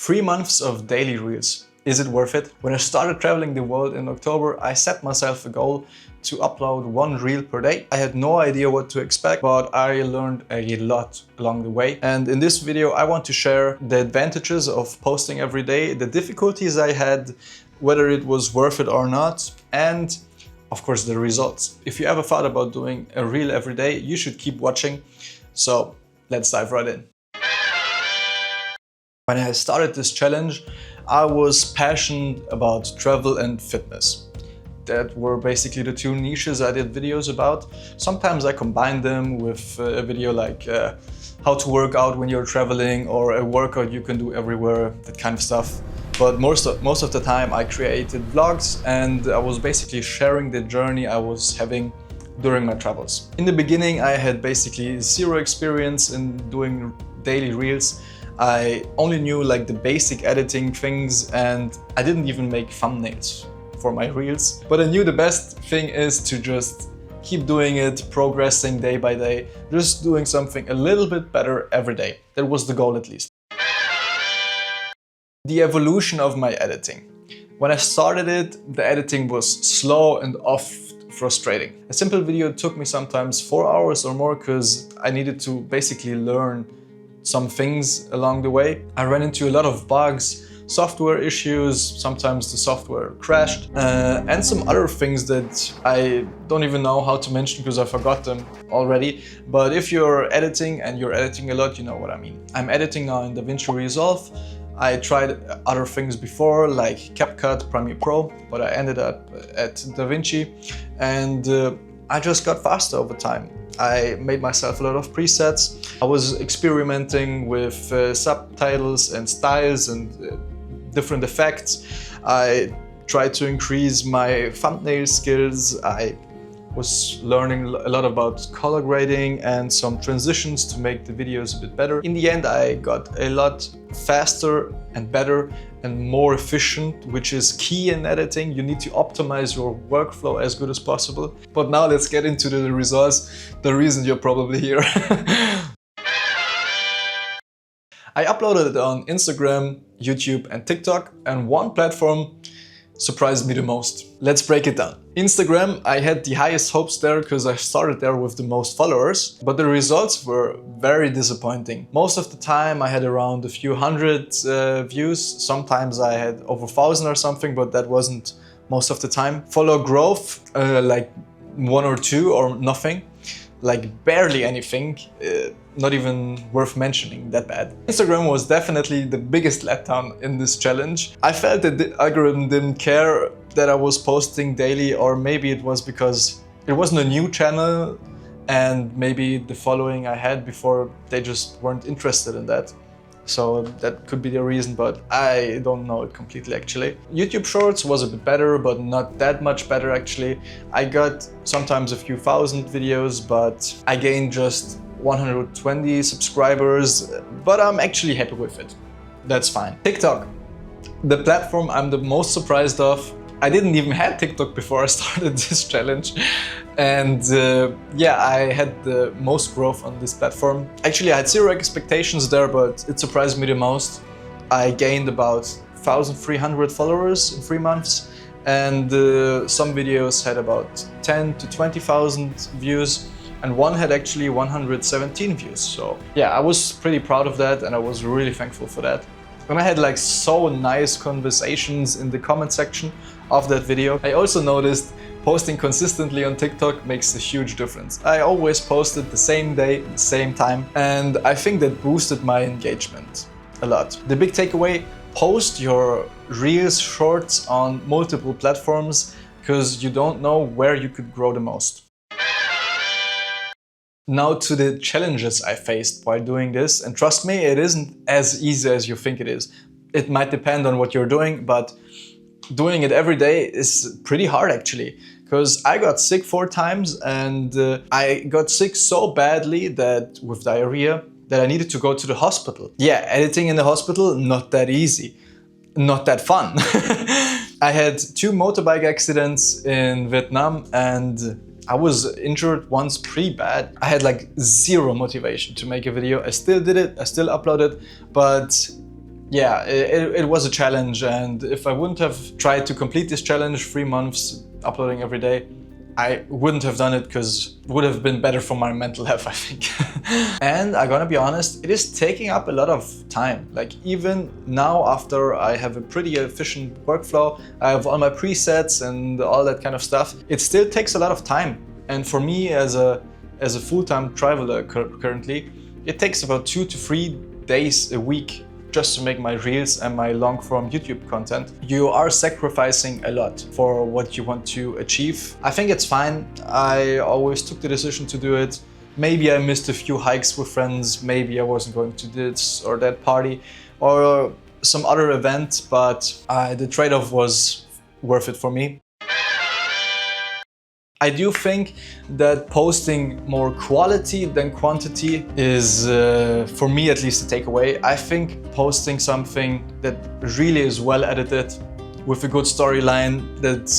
3 months of daily reels. Is it worth it? When I started traveling the world in October, I set myself a goal to upload 1 reel per day. I had no idea what to expect, but I learned a lot along the way. And in this video, I want to share the advantages of posting every day, the difficulties I had, whether it was worth it or not, and of course the results. If you ever thought about doing a reel every day, you should keep watching. So let's dive right in. When I started this challenge, I was passionate about travel and fitness. That were basically the 2 niches I did videos about. Sometimes I combined them with a video like how to work out when you're traveling, or a workout you can do everywhere, that kind of stuff. But most of the time I created vlogs, and I was basically sharing the journey I was having during my travels. In the beginning, I had basically 0 experience in doing daily reels. I only knew like the basic editing things, and I didn't even make thumbnails for my reels. But I knew the best thing is to just keep doing it, progressing day by day, just doing something a little bit better every day. That was the goal, at least. The evolution of my editing. When I started it, the editing was slow and oft frustrating. A simple video took me sometimes 4 hours or more because I needed to basically learn some things along the way. I ran into a lot of bugs, software issues, sometimes the software crashed, and some other things that I don't even know how to mention because I forgot them already. But if you're editing and you're editing a lot, you know what I mean. I'm editing now in DaVinci Resolve. I tried other things before, like CapCut, Premiere Pro, but I ended up at DaVinci, and I just got faster over time. I made myself a lot of presets. I was experimenting with subtitles and styles and different effects. I tried to increase my thumbnail skills. I was learning a lot about color grading and some transitions to make the videos a bit better. In the end, I got a lot faster and better and more efficient, which is key in editing. You need to optimize your workflow as good as possible. But now let's get into the results, the reason you're probably here. I uploaded it on Instagram, YouTube and TikTok, and one platform surprised me the most. Let's break it down. Instagram, I had the highest hopes there because I started there with the most followers, but the results were very disappointing. Most of the time I had around a few hundred views. Sometimes I had over 1,000 or something, but that wasn't most of the time. Follow growth, like 1 or 2 or nothing. Like barely anything, not even worth mentioning, that bad. Instagram was definitely the biggest letdown in this challenge. I felt that the algorithm didn't care that I was posting daily, or maybe it was because it wasn't a new channel and maybe the following I had before, they just weren't interested in that. So that could be the reason, but I don't know it completely actually. YouTube Shorts was a bit better, but not that much better actually. I got sometimes a few thousand videos, but I gained just 120 subscribers, but I'm actually happy with it. That's fine. TikTok, the platform I'm the most surprised of. I didn't even have TikTok before I started this challenge. And yeah, I had the most growth on this platform. Actually, I had 0 expectations there, but it surprised me the most. I gained about 1,300 followers in 3 months, and some videos had about 10 to 20,000 views, and one had actually 117 views. So yeah, I was pretty proud of that, and I was really thankful for that. And I had like so nice conversations in the comment section of that video. I also noticed posting consistently on TikTok makes a huge difference. I always posted the same day, the same time, and I think that boosted my engagement a lot. The big takeaway, post your reels, shorts on multiple platforms, because you don't know where you could grow the most. Now to the challenges I faced while doing this, and trust me, it isn't as easy as you think it is. It might depend on what you're doing, but doing it every day is pretty hard actually, because I got sick 4 times, and I got sick so badly that with diarrhea that I needed to go to the hospital. Yeah, editing in the hospital, not that easy, not that fun. I had 2 motorbike accidents in Vietnam, and I was injured once pretty bad. I had like 0 motivation to make a video. I still did it, I still uploaded, but yeah, it was a challenge, and if I wouldn't have tried to complete this challenge, 3 months uploading every day, I wouldn't have done it because it would have been better for my mental health, I think. And I'm gonna be honest, it is taking up a lot of time. Like even now, after I have a pretty efficient workflow, I have all my presets and all that kind of stuff, it still takes a lot of time. And for me as a full-time traveler currently, it takes about 2 to 3 days a week just to make my reels and my long-form YouTube content. You are sacrificing a lot for what you want to achieve. I think it's fine. I always took the decision to do it. Maybe I missed a few hikes with friends, maybe I wasn't going to this or that party or some other event, but the trade-off was worth it for me. I do think that posting more quality than quantity is, for me at least, a takeaway. I think posting something that really is well edited with a good storyline that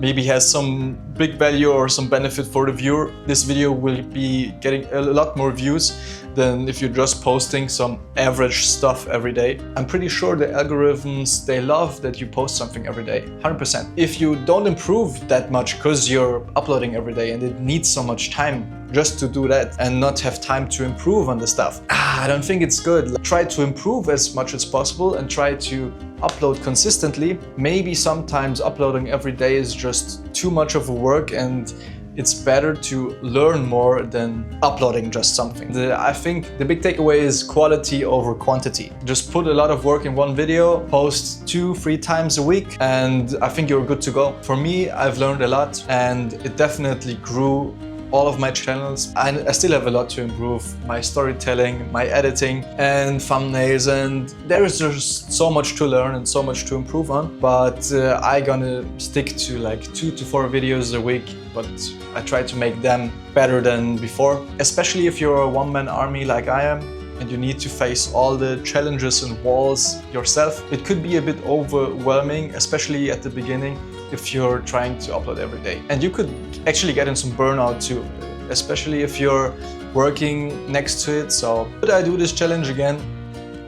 maybe has some big value or some benefit for the viewer, this video will be getting a lot more views than if you're just posting some average stuff every day. I'm pretty sure the algorithms, they love that you post something every day, 100%. If you don't improve that much because you're uploading every day and it needs so much time just to do that and not have time to improve on the stuff, I don't think it's good. Try to improve as much as possible and try to upload consistently. Maybe sometimes uploading every day is just too much of a work and it's better to learn more than uploading just something. I think the big takeaway is quality over quantity. Just put a lot of work in one video, post 2-3 times a week, and I think you're good to go. For me, I've learned a lot and it definitely grew all of my channels. I still have a lot to improve, my storytelling, my editing and thumbnails, and there is just so much to learn and so much to improve on. But I'm gonna stick to like 2 to 4 videos a week, but I try to make them better than before. Especially if you're a one-man army like I am, and you need to face all the challenges and walls yourself. It could be a bit overwhelming, especially at the beginning, if you're trying to upload every day. And you could actually get in some burnout too, especially if you're working next to it. So, could I do this challenge again?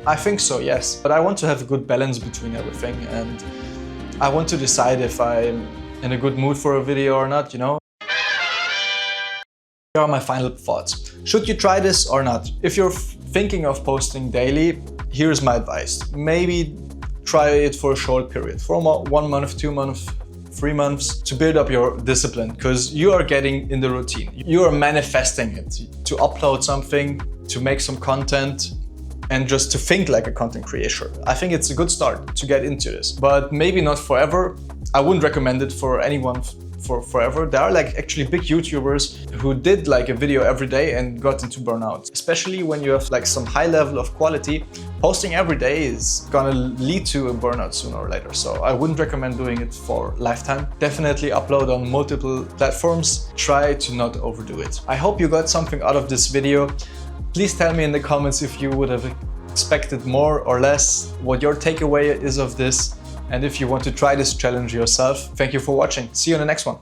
I think so, yes. But I want to have a good balance between everything, and I want to decide if I'm in a good mood for a video or not, you know? Here are my final thoughts. Should you try this or not? If you're thinking of posting daily, here's my advice. Maybe try it for a short period, for 1 month, 2 months, 3 months, to build up your discipline, because you are getting in the routine. You are manifesting it, to upload something, to make some content, and just to think like a content creator. I think it's a good start to get into this, but maybe not forever. I wouldn't recommend it for anyone for forever. There are like actually big YouTubers who did like a video every day and got into burnout. Especially when you have like some high level of quality, posting every day is gonna lead to a burnout sooner or later. So I wouldn't recommend doing it for lifetime. Definitely upload on multiple platforms. Try to not overdo it. I hope you got something out of this video. Please tell me in the comments if you would have expected more or less, what your takeaway is of this. And if you want to try this challenge yourself, thank you for watching. See you in the next one.